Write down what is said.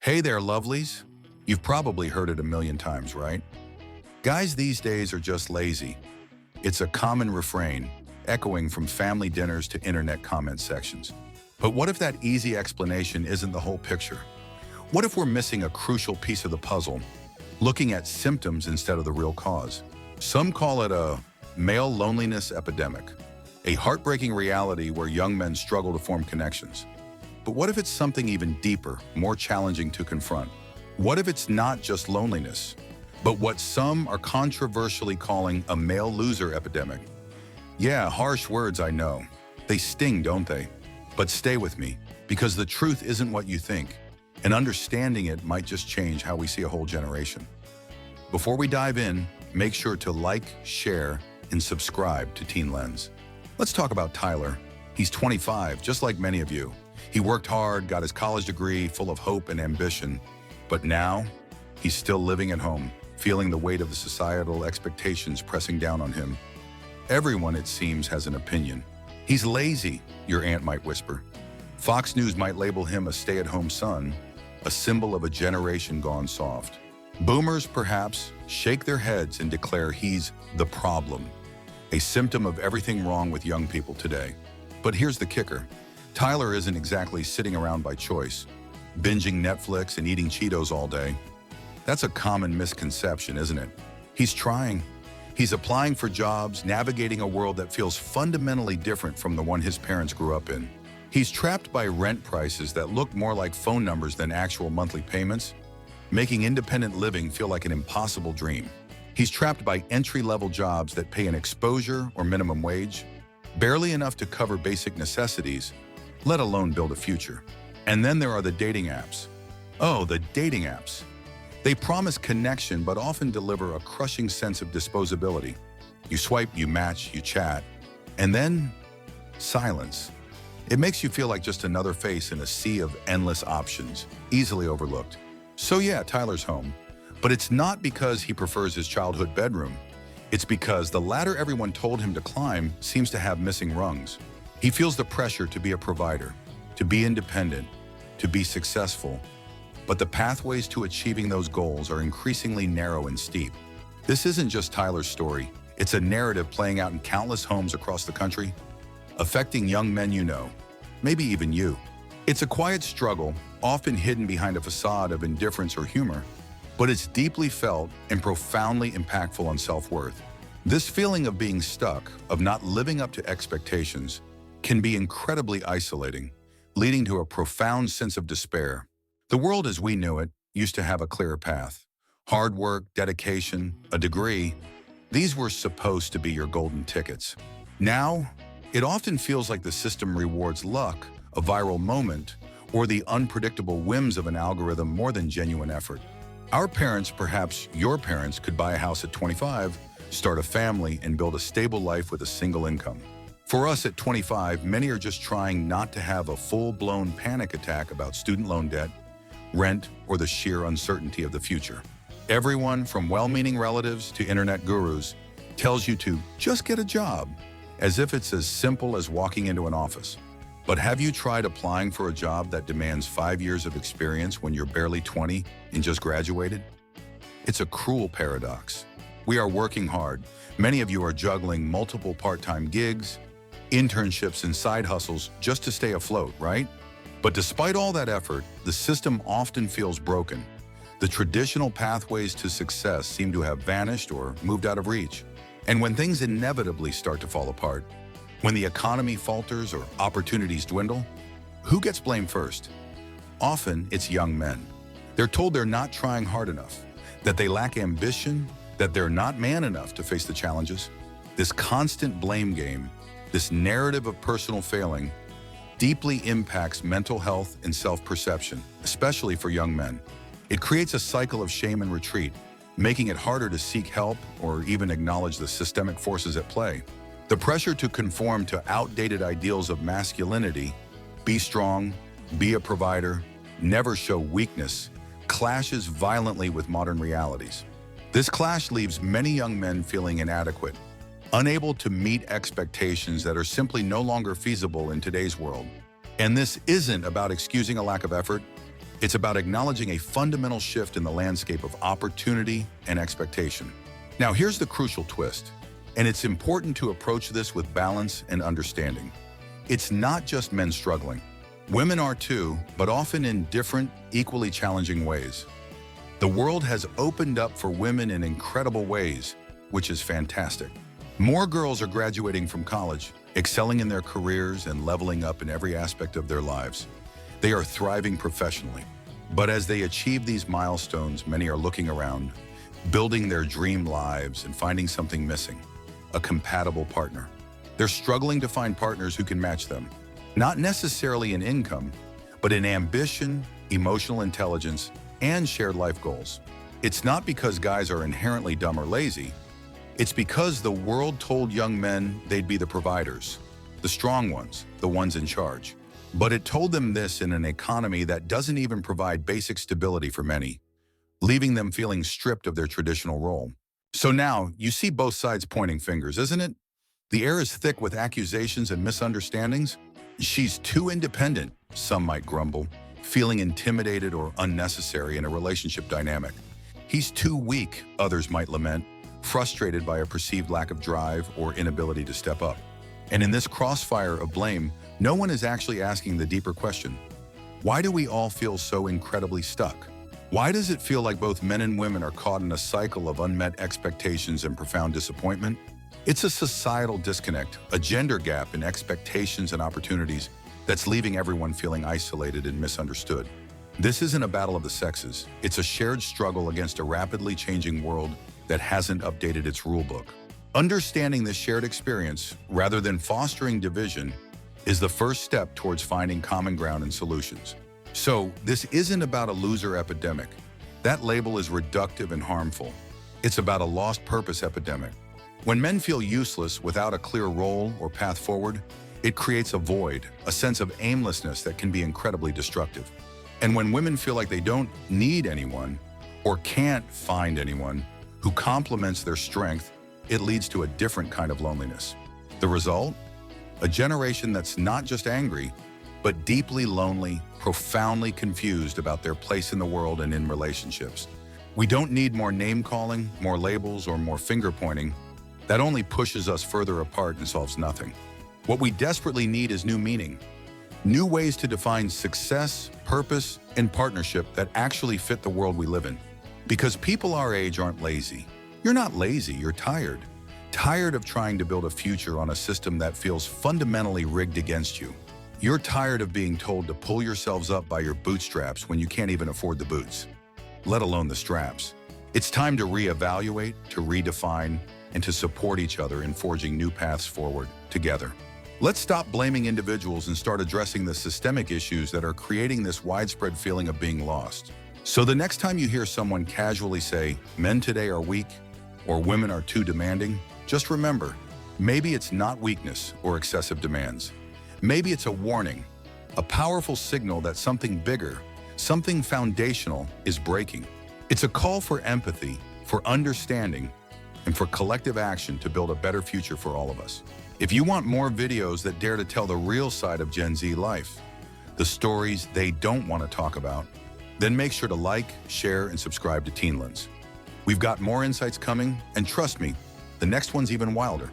Hey there, lovelies. You've probably heard it a million times, right? Guys these days are just lazy. It's a common refrain, echoing from family dinners to internet comment sections. But what if that easy explanation isn't the whole picture? What if we're missing a crucial piece of the puzzle, looking at symptoms instead of the real cause? Some call it a male loneliness epidemic, a heartbreaking reality where young men struggle to form connections. But what if it's something even deeper, more challenging to confront? What if it's not just loneliness, but what some are controversially calling a male loser epidemic? Yeah, harsh words, I know. They sting, don't they? But stay with me, because the truth isn't what you think, and understanding it might just change how we see a whole generation. Before we dive in, make sure to like, share, and subscribe to TeenLens. Let's talk about Tyler. He's 25, just like many of you. He worked hard, got his college degree, full of hope and ambition. But now, he's still living at home, feeling the weight of the societal expectations pressing down on him. Everyone, it seems, has an opinion. He's lazy, your aunt might whisper. Fox News might label him a stay-at-home son, a symbol of a generation gone soft. Boomers, perhaps, shake their heads and declare he's the problem, a symptom of everything wrong with young people today. But here's the kicker. Tyler isn't exactly sitting around by choice, binging Netflix and eating Cheetos all day. That's a common misconception, isn't it? He's trying. He's applying for jobs, navigating a world that feels fundamentally different from the one his parents grew up in. He's trapped by rent prices that look more like phone numbers than actual monthly payments, making independent living feel like an impossible dream. He's trapped by entry-level jobs that pay an exposure or minimum wage, barely enough to cover basic necessities, let alone build a future. And then there are the dating apps. Oh, the dating apps. They promise connection, but often deliver a crushing sense of disposability. You swipe, you match, you chat, and then silence. It makes you feel like just another face in a sea of endless options, easily overlooked. So yeah, Tyler's home. But it's not because he prefers his childhood bedroom. It's because the ladder everyone told him to climb seems to have missing rungs. He feels the pressure to be a provider, to be independent, to be successful. But the pathways to achieving those goals are increasingly narrow and steep. This isn't just Tyler's story. It's a narrative playing out in countless homes across the country, affecting young men you know, maybe even you. It's a quiet struggle, often hidden behind a facade of indifference or humor, but it's deeply felt and profoundly impactful on self-worth. This feeling of being stuck, of not living up to expectations, can be incredibly isolating, leading to a profound sense of despair. The world as we knew it used to have a clear path. Hard work, dedication, a degree, these were supposed to be your golden tickets. Now, it often feels like the system rewards luck, a viral moment, or the unpredictable whims of an algorithm more than genuine effort. Our parents, perhaps your parents, could buy a house at 25, start a family, and build a stable life with a single income. For us at 25, many are just trying not to have a full-blown panic attack about student loan debt, rent, or the sheer uncertainty of the future. Everyone, from well-meaning relatives to internet gurus, tells you to just get a job, as if it's as simple as walking into an office. But have you tried applying for a job that demands 5 years of experience when you're barely 20 and just graduated? It's a cruel paradox. We are working hard. Many of you are juggling multiple part-time gigs, internships, and side hustles just to stay afloat, right? But despite all that effort, the system often feels broken. The traditional pathways to success seem to have vanished or moved out of reach. And when things inevitably start to fall apart, when the economy falters or opportunities dwindle, who gets blamed first? Often, it's young men. They're told they're not trying hard enough, that they lack ambition, that they're not man enough to face the challenges. This constant blame game, this narrative of personal failing, deeply impacts mental health and self-perception, especially for young men. It creates a cycle of shame and retreat, making it harder to seek help or even acknowledge the systemic forces at play. The pressure to conform to outdated ideals of masculinity, be strong, be a provider, never show weakness, clashes violently with modern realities. This clash leaves many young men feeling inadequate, unable to meet expectations that are simply no longer feasible in today's world. And this isn't about excusing a lack of effort. It's about acknowledging a fundamental shift in the landscape of opportunity and expectation. Now, here's the crucial twist, and it's important to approach this with balance and understanding. It's not just men struggling. Women are too, but often in different, equally challenging ways. The world has opened up for women in incredible ways, which is fantastic. More girls are graduating from college, excelling in their careers and leveling up in every aspect of their lives. They are thriving professionally. But as they achieve these milestones, many are looking around, building their dream lives and finding something missing: a compatible partner. They're struggling to find partners who can match them, not necessarily in income, but in ambition, emotional intelligence, and shared life goals. It's not because guys are inherently dumb or lazy. It's because the world told young men they'd be the providers, the strong ones, the ones in charge. But it told them this in an economy that doesn't even provide basic stability for many, leaving them feeling stripped of their traditional role. So now, you see both sides pointing fingers, isn't it? The air is thick with accusations and misunderstandings. She's too independent, some might grumble, feeling intimidated or unnecessary in a relationship dynamic. He's too weak, others might lament, frustrated by a perceived lack of drive or inability to step up. And in this crossfire of blame, no one is actually asking the deeper question: why do we all feel so incredibly stuck? Why does it feel like both men and women are caught in a cycle of unmet expectations and profound disappointment? It's a societal disconnect, a gender gap in expectations and opportunities that's leaving everyone feeling isolated and misunderstood. This isn't a battle of the sexes. It's a shared struggle against a rapidly changing world that hasn't updated its rulebook. Understanding this shared experience, rather than fostering division, is the first step towards finding common ground and solutions. So, this isn't about a loser epidemic. That label is reductive and harmful. It's about a lost purpose epidemic. When men feel useless without a clear role or path forward, it creates a void, a sense of aimlessness that can be incredibly destructive. And when women feel like they don't need anyone or can't find anyone who complements their strength, it leads to a different kind of loneliness. The result? A generation that's not just angry, but deeply lonely, profoundly confused about their place in the world and in relationships. We don't need more name-calling, more labels, or more finger-pointing. That only pushes us further apart and solves nothing. What we desperately need is new meaning, new ways to define success, purpose, and partnership that actually fit the world we live in. Because people our age aren't lazy. You're not lazy, you're tired. Tired of trying to build a future on a system that feels fundamentally rigged against you. You're tired of being told to pull yourselves up by your bootstraps when you can't even afford the boots, let alone the straps. It's time to reevaluate, to redefine, and to support each other in forging new paths forward together. Let's stop blaming individuals and start addressing the systemic issues that are creating this widespread feeling of being lost. So the next time you hear someone casually say, "Men today are weak," or "women are too demanding," just remember, maybe it's not weakness or excessive demands. Maybe it's a warning, a powerful signal that something bigger, something foundational is breaking. It's a call for empathy, for understanding, and for collective action to build a better future for all of us. If you want more videos that dare to tell the real side of Gen Z life, the stories they don't want to talk about, then make sure to like, share, and subscribe to TeenLens. We've got more insights coming, and trust me, the next one's even wilder.